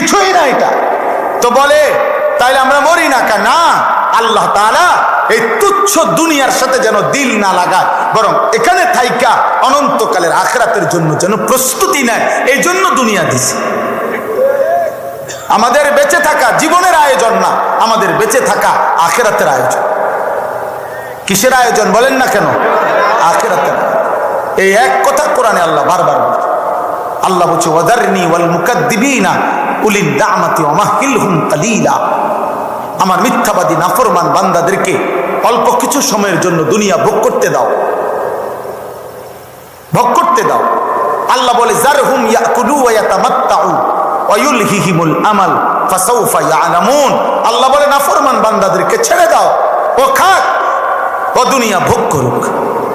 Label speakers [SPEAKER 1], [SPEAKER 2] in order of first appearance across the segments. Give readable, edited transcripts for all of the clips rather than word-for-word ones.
[SPEAKER 1] কিছুই না এটা। তো বলে তাইলে আমরা মরি না কেন? না, আল্লাহ তাআলা এই তুচ্ছ দুনিয়ার সাথে যেন দিল না লাগায়, বরং এখানে থাইকা অনন্তকালের আখিরাতের জন্য যেন প্রস্তুতি নেয়, এই জন্য দুনিয়া দিছে। আমাদের বেঁচে থাকা জীবনের আয়োজন না, আমাদের বেঁচে থাকা আখিরাতের আয়োজন। কিসের আয়োজন বলেন না কেন? আখিরাতের। এই এক কথা কোরআনে আল্লাহ বারবার বলছে। আল্লাহ বলছে ওয়াদারনি ওয়াল মুকাদ্দিবিনা উলিদ দামাতি ওয়া মাহহিলহুম কালিলা। আমার মিথ্যাবাদী নাফরমান বান্দাদেরকে অল্প কিছু সময়ের জন্য দুনিয়া ভোগ করতে দাও, ভোগ করতে দাও। আল্লাহ বলে যারহুম ইয়াকুলু ওয়া ইয়াতামাত্তাউ ওয়া ইউলহিহিমুল আমাল ফাসাউফা ইয়ালামুন। আল্লাহ বলে নাফরমান বান্দাদেরকে ছেড়ে দাও, ও খাক, ও দুনিয়া ভোগ করুক,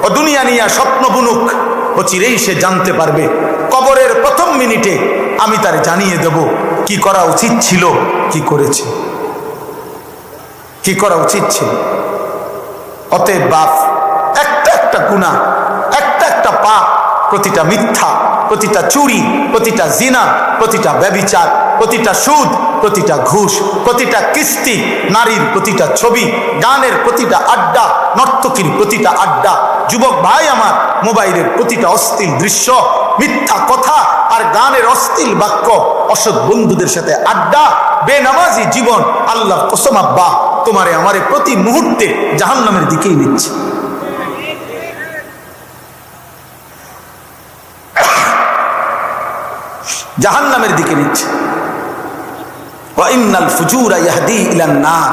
[SPEAKER 1] ও দুনিয়া নিয়ে স্বপ্ন বুনুক, ও চিরেই সে জানতে পারবে। কবরের প্রথম মিনিটে আমি তার জানিয়ে দেব কি করা উচিত ছিল, কি করেছে, কি করা উচিত ছিল। অতএব বাপ, একটা একটা গুনাহ, একটা একটা পাপ, প্রতিটা মিথ্যা, প্রতিটা চুরি, প্রতিটা জিনা, প্রতিটা ব্যভিচার, প্রতিটা সুদ, প্রতিটা ঘুষ, প্রতিটা কিস্তি, নারীর প্রতিটা ছবি, গানের প্রতিটা আড্ডা, নর্তকীর প্রতিটা আড্ডা, যুবক ভাই আমার মোবাইলের প্রতিটা অশ্লীল দৃশ্য, মিথ্যা কথা আর গানের অশ্লীল বাক্য, অসৎ বন্ধুদের সাথে আড্ডা, বেনামাজি জীবন, আল্লাহর কসম আব্বা তোমারে আমারে প্রতি মুহূর্তে জাহান্নামের দিকেই নিচ্ছে। জাহান্নামের দিকে নিচ্ছে। ওয়া ইন্নাল ফুজুরা ইয়াহদি ইলান নার।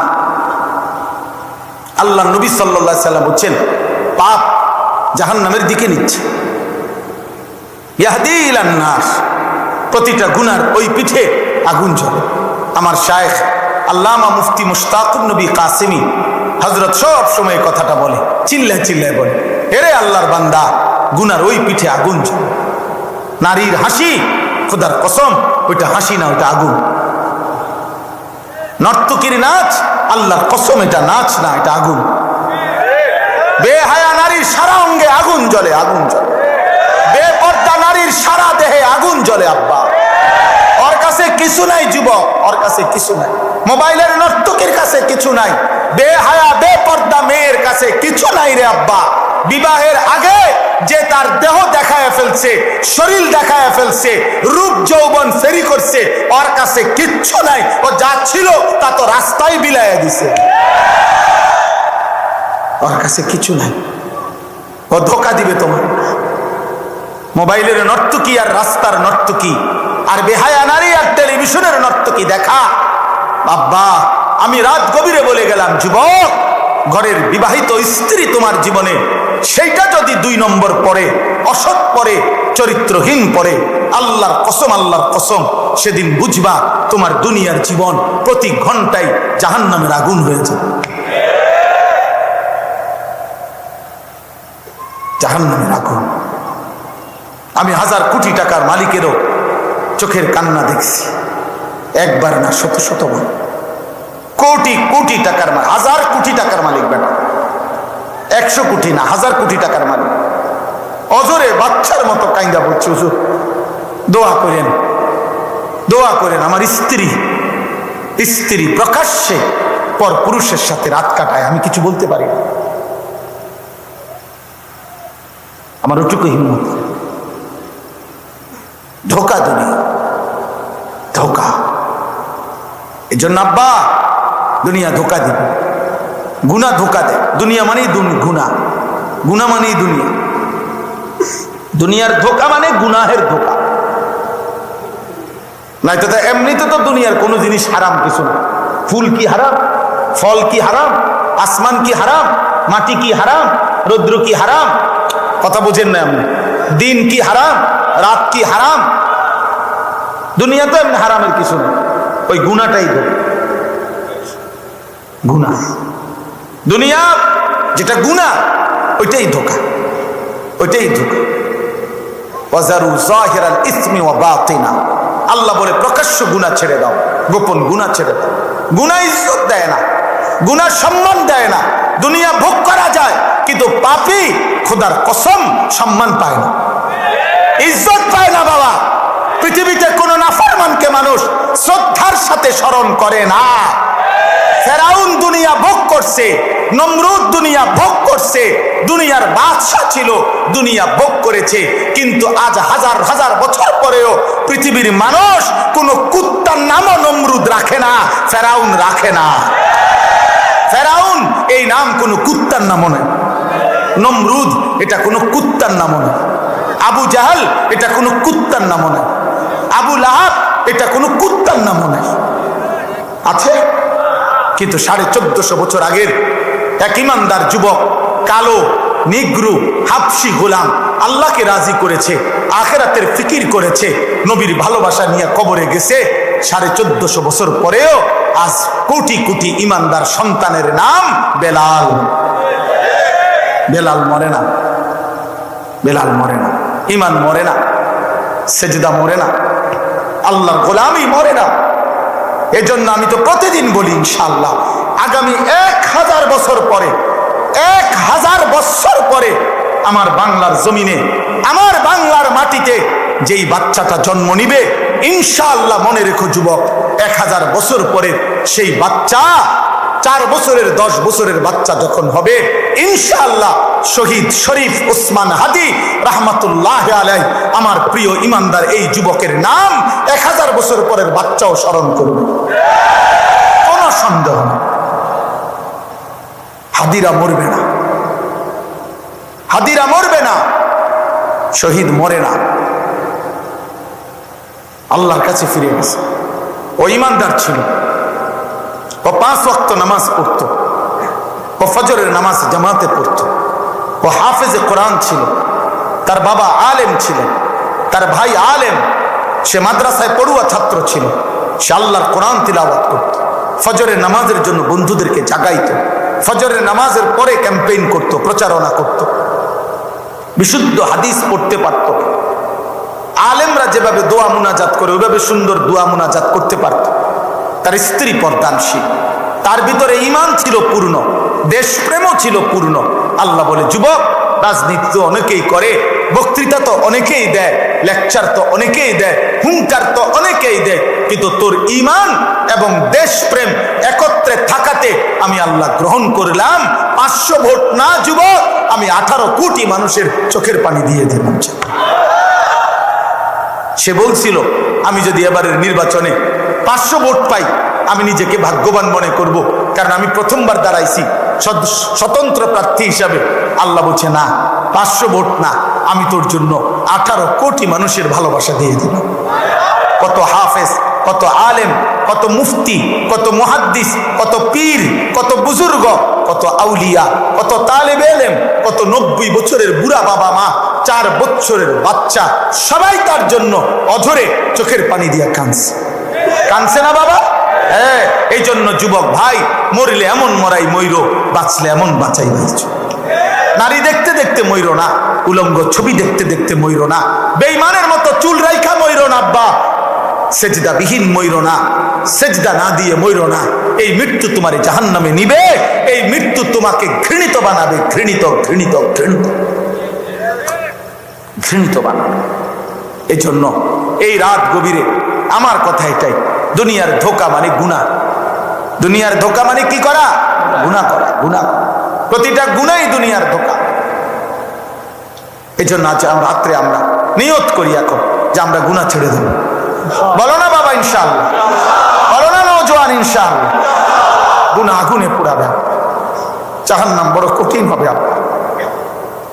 [SPEAKER 1] আল্লাহ নবী সাল্লাল্লাহু আলাইহি সাল্লাম বলেন পাপ জাহান্নামের দিকে নিচ্ছে। ইয়াহদি ইলান নার, প্রতিটা গুনার ওই পিঠে আগুন জ্বলে। আমার শায়েখ আল্লামা মুফতি মুশতাকুন নবী কাসেমি হযরত সব সময় কথাটা বলে, চিল্লায় চিল্লায় বলে, এরে আল্লাহর বান্দা, গুনার ওই পিঠে আগুন জ্বলে। নারীর হাসি, খোদার কসম ওইটা হাসি না, ওইটা আগুন। নর্তকীর নাচ, আল্লাহর কসম এটা নাচ না, এটা আগুন। বেহায়া নারীর সারা অঙ্গে আগুন জ্বলে, আগুন জ্বলে। বেপর্দা নারীর সারা দেহে আগুন জ্বলে আব্বা। ওর কাছে কিছু নাই যুবক, ওর কাছে কিছু নাই। মোবাইলের নর্তকীর কাছে কিছু নাই। বেহায়া বেপর্দা মেয়ের কাছে কিছু নাই রে আব্বা। বিবাহের আগে যে তার দেহ দেখায় ফেলছে, শরীর দেখায় ফেলছে, রূপ যৌবন ফেরি করছে, ওর কাছে কিচ্ছু নাই। ও যা ছিল তা তো রাস্তায় বিলাইয়া দিছে, ওর কাছে কিছু নাই। ও ধোকা দিবে তোমার। মোবাইলের নর্তকী আর রাস্তার নর্তকী আর বেহায়া নারী আর টেলিভিশনের নর্তকী দেখা। আব্বা আমি রাত গভীরে বলে গেলাম, যুবক, ঘরের বিবাহিত স্ত্রী তোমার জীবনে সেইটা যদি 2 নম্বর পরে, অসৎ পরে, চরিত্রহীন পরে, আল্লাহর কসম, আল্লাহর কসম, সেদিন বুঝবা তোমার দুনিয়ার জীবন প্রতি ঘন্টায় জাহান্নামের আগুন হয়ে যাবে, জাহান্নামের আগুন। আমি 1000 কোটি টাকার মালিকেরও চোখের কান্না দেখছি, একবার না, শত শতবার। কোটি কোটি টাকার মালিক, 1000 কোটি টাকার মালিক, বেটা 100 কোটি না, 1000 কোটি টাকার মালিক অজরে বাচ্চার মতো কাইন্দা বলছে, হুজুর দোয়া করেন, দোয়া করেন। আমার স্ত্রী প্রকাশ্যে পর পুরুষের সাথে রাত কাটায়, আমি কিছু বলতে পারি না, আমার ওটুকু হিম্মত। ধোকা দুনিয়া, ধোকা। এই জন্য আব্বা দুনিয়া ধোকা দিবে, গুনাহ ধোকা দেয়। দুনিয়া মানেই গুনাহ, গুনাহ মানেই দুনিয়া। দুনিয়ার ধোকা মানে গুনাহের ধোকা। নাই তো এমনিতে তো দুনিয়ার কোনো জিনিস হারাম কিছু না। ফুল কি হারাম, ফল কি হারাম, আসমান কি হারাম, মাটি কি হারাম, রৌদ্র কি হারাম, কথা বুঝেন না আপনি? দিন কি হারাম, রাত কি হারাম? দুনিয়া তো এমনি হারামের কিছু না, ওই গুনাহটাই ধোকা। গুনাহ, দুনিয়া যেটা গুনাহ ওইটাই ধোকা, ওইটাই ধোকা। ওয়াজারু যাহিরাল ইসমি ওয়া বাতিনা। আল্লাহ বলে প্রকাশ্য গুনাহ ছেড়ে দাও, গোপন গুনাহ ছেড়ে দাও। গুনাহ ইজ্জত দেয় না, গুনাহ সম্মান দেয় না। দুনিয়া ভোগ করা যায়, কিন্তু পাপী খোদার কসম সম্মান পায় না, ইজ্জত পায় না। বাবা পৃথিবীতে কোন নাফরমানকে মানুষ শ্রদ্ধার সাথে স্মরণ করে না। ফেরাউন দুনিয়া ভোগ করছে, নমরুদ দুনিয়া ভোগ করছে, দুনিয়ার বাদশাহ ছিল, দুনিয়া ভোগ করেছে, কিন্তু আজ হাজার হাজার বছর পরেও পৃথিবীর মানুষ কোন কুত্তার নামও নমরুদ রাখে না, ফেরাউন রাখে না। ফেরাউন এই নাম কোন কুত্তার নামও নয়, নমরুদ এটা কোন কুত্তার নামও নয়, আবু জাহাল এটা কোন কুত্তার নামও নয়, আবু লাহাব এটা কোন কুত্তার নামও নয়। আছে কিন্তু 1450 বছর আগের এক ইমানদার যুবক, কালো নিগ্রু হাবশি গোলাম, আল্লাহকে রাজি করেছে, আখিরাতের ফিকির করেছে, নবীর ভালোবাসা নিয়ে কবরে গেছে। 1450 বছর পরেও আজ কোটি কোটি ইমানদার সন্তানের নাম বেলাল। বেলাল মরে না, বেলাল মরে না, ইমান মরে না, সেজদা মরে না, আল্লাহর গোলামি মরে না। এজন্য আমি তো প্রতিদিন বলি ইনশাআল্লাহ আগামী 1000 বছর পরে, 1000 বছর পরে আমার বাংলার জমিনে, আমার বাংলার মাটিতে যেই বাচ্চাটা জন্ম নিবে, ইনশাআল্লাহ মনে রেখো যুবক, 1000 বছর পরে সেই বাচ্চা 4 বছরের 10 বছরের বাচ্চা যখন হবে, ইনশাআল্লাহ শহীদ শরীফ ওসমান হাদি রাহমাতুল্লাহ আলাইহি আমার প্রিয় ইমানদার এই যুবকের নাম 1000 বছর পরের বাচ্চাও স্মরণ করবে, কোনো সন্দেহ নেই। হাদিরা মরবে না, হাদিরা মরবে না, শহীদ মরে না, আল্লাহর কাছে ফিরে গেছে। ও ইমানদার ছিল, ও 5 ওয়াক্ত নামাজ পড়তো, ও ফজরের নামাজ জামাতে পড়তো, ও হাফেজে কোরআন ছিল, তার বাবা আলেম ছিলেন, তার ভাই আলেম, সে মাদ্রাসায় পড়ুয়া ছাত্র ছিল, সে আল্লাহর কোরআন তিলাওয়াত করত, ফজরের নামাজের জন্য বন্ধুদেরকে জাগাইত, ফজরের নামাজের পরে ক্যাম্পেইন করত, প্রচারণা করত, বিশুদ্ধ হাদিস পড়তে পারত। আলেমরা যেভাবে দোয়া মুনাজাত করে ওইভাবে সুন্দর দোয়া মুনাজাত করতে পারত। তার স্ত্রী পর্দানশীল, তার ভিতরে ঈমান ছিল পূর্ণ, দেশপ্রেমও ছিল পূর্ণ। আল্লাহ বলে, যুবক, রাজনীতি তো অনেকেই করে, বক্তৃতা তো অনেকেই দেয়, লেকচার তো অনেকেই দেয়, হুঙ্কার তো অনেকেই দেয়, কিন্তু তোর ঈমান এবং দেশপ্রেম একত্রে থাকাতে আমি আল্লাহ গ্রহণ করলাম। 500 ভোট না যুবক, আমি 18 কোটি মানুষের চোখের পানি দিয়ে দিলাম। সে বলছিল, আমি যদি এবারের নির্বাচনে 500 ভোট পাই আমি নিজেকে ভাগ্যবান মনে করব, কারণ আমি প্রথমবার দাঁড়াইছি স্বতন্ত্র প্রার্থী হিসাবে। আল্লাহ বলছে, না, 500 ভোট না, আমি তোর জন্য 18 কোটি মানুষের ভালোবাসা দিয়ে দিলাম। কত হাফেজ, কত আলেম, কত মুফতি, কত মুহাদ্দিস, কত পীর, কত বুজুর্গ, কত আউলিয়া, কত তালেবে ইলম, কত 90 বছরের বুড়া বাবা মা, 4 বছরের বাচ্চা, সবাই তার জন্য অঝরে চোখের পানি দিয়ে কাঁদছে। কাঁদছে না বাবা? হ্যাঁ। এই জন্য যুবক ভাই, মরিলে এমন মরাই মইরো, বাঁচলে এমন বাঁচাই বাঁচো। নারী দেখতে দেখতে মইরো না, উলঙ্গ ছবি দেখতে দেখতে মইরো না, বেঈমানের মতো চুল রাইখা মইরো না আব্বা, সেজদা বিহীন মইরো না, সেজদা না দিয়ে মইরো না। এই মৃত্যু তোমার জাহান্নামে নিবে, এই মৃত্যু তোমাকে ঘৃণিত বানাবে, ঘৃণিত ঘৃণিত ঘৃণিত ঘৃণিত বানাবে। এই জন্য এই রাত গভীরে আমার কথা এটাই, দুনিয়ার ধোঁকা মানে গুনাহ। দুনিয়ার ধোঁকা মানে কি করা? গুনাহ করা, গুনাহ। প্রতিটা গুনাহই দুনিয়ার ধোঁকা। এই জন্য আজ রাত্রে আমরা নিয়ত করি এখন যে আমরা গুনাহ ছেড়ে দেব। বলো না বাবা ইনশাআল্লাহ, বলো না নওজোয়ান ইনশাআল্লাহ। গুনাহ আগুনে পোড়াবে, জাহান্নাম বড় কঠিন হবে।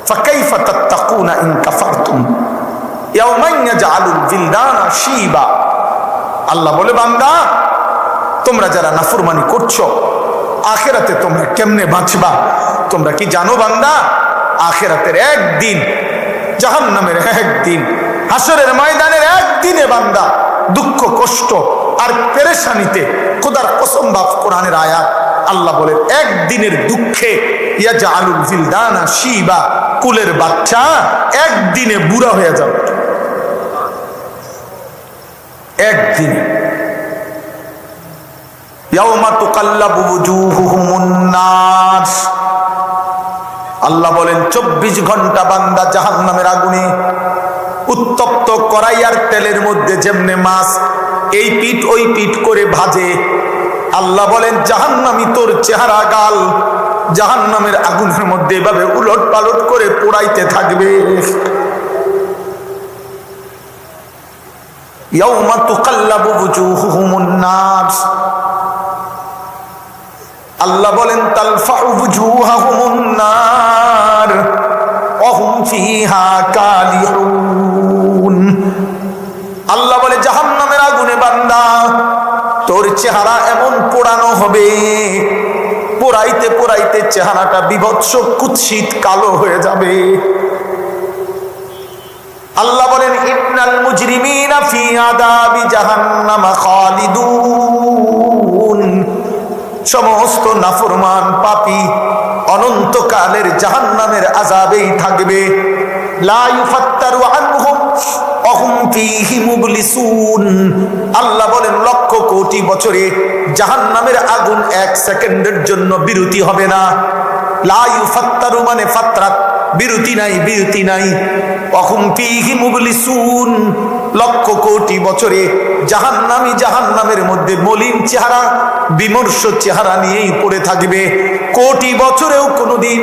[SPEAKER 1] ফাকাইফা তাত্তাকুনা ইন কাফারতুম ইয়াওমান ইয়াজআলুল বিলদানা শিবা। আল্লাহ বলে, বান্দা, তোমরা যারা নাফরমানি করছো, আখিরাতে তোমরা কেমনে বাঁচবা? তোমরা কি জানো বান্দা, আখিরাতের একদিন, জাহান্নামের একদিন, হাসরের ময়দানের একদিনে বান্দা দুঃখ কষ্ট আর পেরেশানিতে, খোদার কসম বাপ, কোরআনের আয়াত, আল্লাহ বলেন একদিনের দুঃখে ইয়াজআলুল বিলদানা শিবা, কুলের বাচ্চা একদিনে বুড়া হয়ে যাবে। একদিনে। ইয়াউমা তুকাল্লাবু ওয়ুজুহুহুমুন নার। আল্লাহ বলেন 24 ঘন্টা বান্দা জাহান্নামের আগুনে, উত্তপ্ত কড়াই আর তেলের মধ্যে যেমনে মাছ এই পিঠ ওই পিঠ করে ভাজে। আল্লাহ বলেন জাহান্নামী তোর চেহারা গাল জাহান্নামের আগুনের মধ্যে এভাবে উলট পালট করে পোড়াইতে থাকবে। ইয়াউমা তুকাল্লাবু বুজুহুহুমুন নার, আল্লাহ বলেন তালফাউ বুজুহাহুমুন নার ওয়া হুম ফিহা কালিহুন। আল্লাহ বলে জাহান্নামের আগুনে বান্দা তোর চেহারা এমন পোড়ানো হবে, পোড়াইতে পোড়াইতে চেহারাটা বিভৎস কুৎসিত কালো হয়ে যাবে। আল্লাহ বলেন ইন্নাল মুজরিমিনা ফি আযাবি জাহান্নাম খালিদুন, সমস্ত নাফরমান পাপী অনন্তকালের জাহান্নামের আযাবেই থাকবে। লা ইউফাত্তারু আনহুম ওয়া হুম ফীহি মুবলিসুন। আল্লাহ বলেন লক্ষ কোটি বছরে জাহান্নামের আগুন এক সেকেন্ডের জন্য বিরতি হবে না। লা ইউফাত্তারু মানে ফাতরাত, বিরতি নাই, বিরতি নাই। ওয়া হুম ফীহি মুবলিসুন, লক্ষ কোটি বছরে জাহান্নামী জাহান্নামের মধ্যে মলিন চেহারা বিমর্ষ চেহারা নিয়েই পড়ে থাকবে। কোটি বছরেও কোনোদিন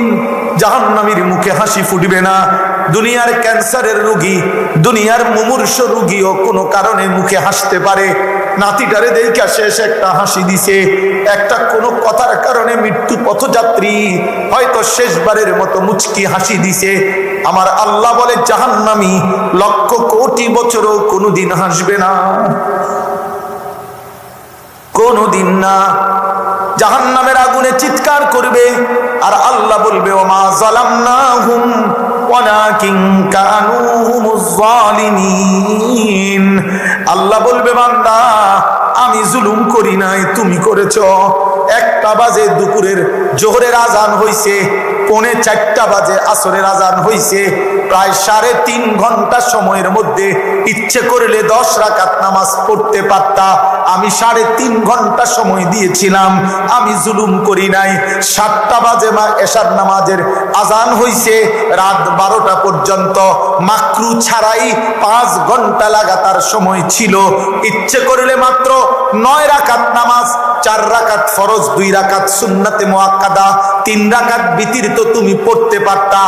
[SPEAKER 1] জাহান্নামীর মুখে হাসি ফুটবে না। দুনিয়ার ক্যান্সারের রোগী, দুনিয়ার মুমূর্ষ রোগীও কোনো কারণে মুখে হাসতে পারে। নাতিটারে দেখা শেষ একটা হাসি দিছে, একটা কোনো কথার কারণে মৃত্যু পথযাত্রী হয়তো শেষবারের মতো মুচকি হাসি দিছে। আমার আল্লাহ বলে জাহান্নামী লক্ষ কোটি বছরও কোনোদিন হাসবে না, কোনোদিন না। জাহান্নামের আগুনে চিৎকার করবে আর আল্লাহ বলবে ওমা যালামনাহুম ওয়ালাকিন কানু হুমুজ যালিমিন। আল্লাহ বলবে বান্দা আমি জুলুম করি নাই, তুমি করেছো। 1টা বাজে দুপুরের জোহরের আজান হইছে, 3:45 বাজে আসরের আজান হইছে, প্রায় 3.5 ঘন্টা সময়ের মধ্যে ইচ্ছে করলে 10 রাকাত নামাজ পড়তে পারতা। আমি 3.5 ঘন্টা সময় দিয়েছিলাম, আমি জুলুম করি নাই। 7টা বাজে এশার নামাজের আজান হইছে, রাত 12টা পর্যন্ত মাকরু ছাড়াই 5 ঘন্টা লাগাতার সময় ছিল। ইচ্ছে করলে মাত্র 9 রাকাত নামাজ, 4 রাকাত ফরজ, 2 রাকাত সুন্নাতে মুআক্কাদা, 3 রাকাত বিতির তো তুমি পড়তে পারতা।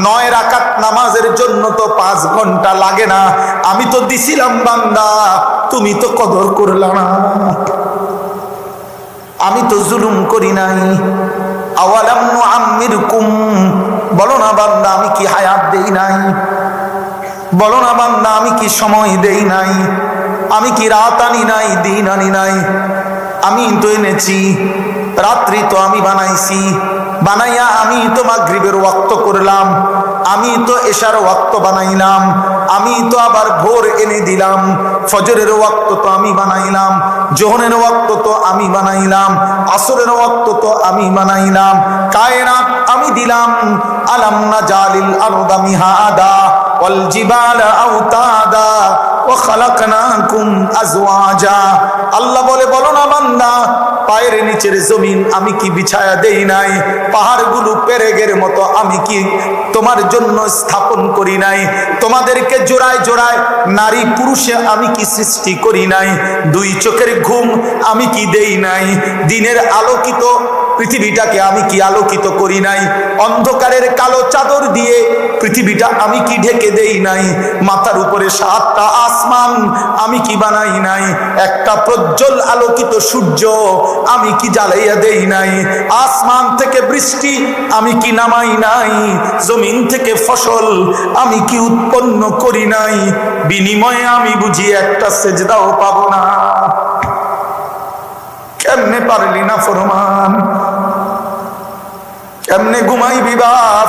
[SPEAKER 1] 9 রাকাত নামাজের জন্য তো 5 ঘন্টা লাগে না। আমি তো দিছিলাম বান্দা, তুমি তো কদর করলা না। আমি তো জুলুম করি নাই। আওয়ালাম নুআম্মিরকুম, বলো না বান্দা আমি কি হায়াত দেই নাই? বলো না বান্দা আমি কি সময় দেই নাই? আমি কি রাত আনি নাই, দিন আনি নাই? আমি তো এনেছি, রাত্রি তো আমি বানাইছি, বানাইয়া আমি তো মাগরিবের ওয়াক্ত করলাম, আমি তো এশার ওয়াক্ত বানাইলাম, আমি তো আবার ভোর এনে দিলাম, ফজরের ওয়াক্ত তো আমি বানাইলাম, জোহরের ওয়াক্ত তো আমি বানাইলাম, আসরের ওয়াক্ত তো আমি বানাইলাম, কায়নাত আমি দিলাম। আলাম নাজালিল আরদা মিহাদা ওয়াল জিবালা আওতাদা ওয়া খালাকনাকুম আজওয়াজা। আল্লাহ বলে বলো না বান্দা পায়ের নিচের জমিন আমি কি বিছায়া দেই নাই? পাহাড়গুলো পেরেগের মতো আমি কি তোমার জন্য স্থাপন করি নাই? তোমাদেরকে জোড়ায় জোড়ায় নারী পুরুষে আমি কি সৃষ্টি করি নাই? 2 চোখের ঘুম আমি কি দেই নাই? দিনের আলোকিত পৃথিবীটাকে আমি কি আলোকিত করি নাই? অন্ধকারের কালো চাদর দিয়ে পৃথিবীটা আমি কি ঢেকে দেই নাই? মাথার উপরে 7টা আসমান আমি কি বানাই নাই? একটা প্রজ্জ্বল আলোকিত সূর্য আমি কি জ্বালাইয়া দেই নাই? আসমান থেকে বৃষ্টি আমি কি নামাই নাই? জমিন থেকে ফসল আমি কি উৎপন্ন করি নাই? বিনিময়ে আমি বুঝি একটা সেজদাও পাবো না। কেমনে পারলি না ফরমান? কেমনে ঘুমাইবি বাপ?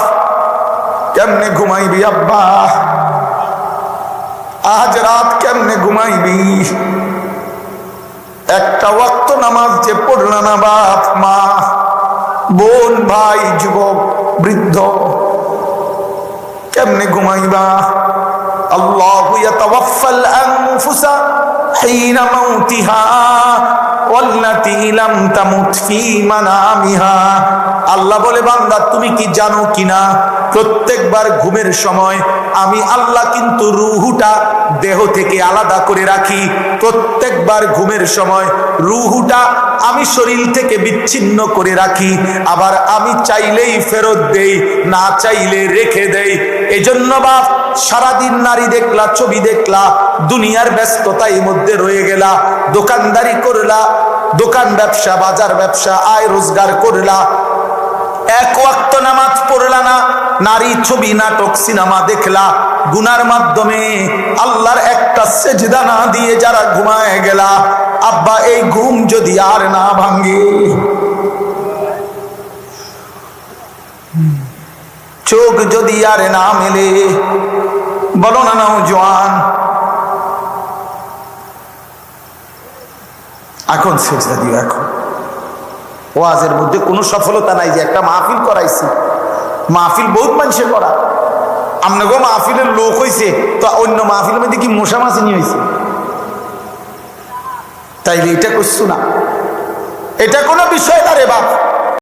[SPEAKER 1] কেমনে ঘুমাইবি আব্বা? আজ রাত কেমনে ঘুমাইবি? একটা ওয়াক্ত নামাজ যে পড়লা না বাপ, মা, বোন, ভাই, যুবক, বৃদ্ধ, কেমনে ঘুমাইবা? আল্লাহু ইয়াতাওয়াফাল আনফুসা হিনা মাউতিহা ওয়াল্লাতী লাম তামুত ফী মানামিহা। আল্লাহ বলে, বান্দা তুমি কি জানো কিনা, প্রত্যেকবার ঘুমের সময় আমি আল্লাহ কিন্তু রূহটা দেহ থেকে আলাদা করে রাখি। প্রত্যেকবার ঘুমের সময় রূহটা আমি শরীর থেকে বিচ্ছিন্ন করে রাখি, আবার আমি চাইলেই ফেরত দেই, না চাইলে রেখে দেই। এজন্য বাপ, সারাদিন নারী দেখলা, ছবি দেখলা, দুনিয়ার ব্যস্ততার মধ্যে রয়ে গেলা, দোকানদারি করলা, দোকান ব্যবসা, বাজার ব্যবসা, আয় রোজগার করলা, এক ওয়াক্ত নামাজ পড়লা না, নারী, ছবি, নাটক, সিনেমা দেখলা, গুনার মাধ্যমে আল্লাহর একটা সেজদা না দিয়ে যারা ঘুমায় গেলা, আব্বা এই ঘুম যদি আর না ভাঙে, চোখ যদি আর না মেলে, বলো না নওজোয়ান, এখন সেজদা দিও। এখন ওয়াজের মধ্যে কোনো সফলতা নাই যে একটা মাহফিল করাইছি, মাহফিল বহুত মানুষে করা, আপনাকে মাহফিলের লোক হয়েছে তো অন্য মাহফিলের মধ্যে কি মশা মাছিনি হয়েছে? তাইলে এটা করছো না, এটা কোনো বিষয় না রে বাপ।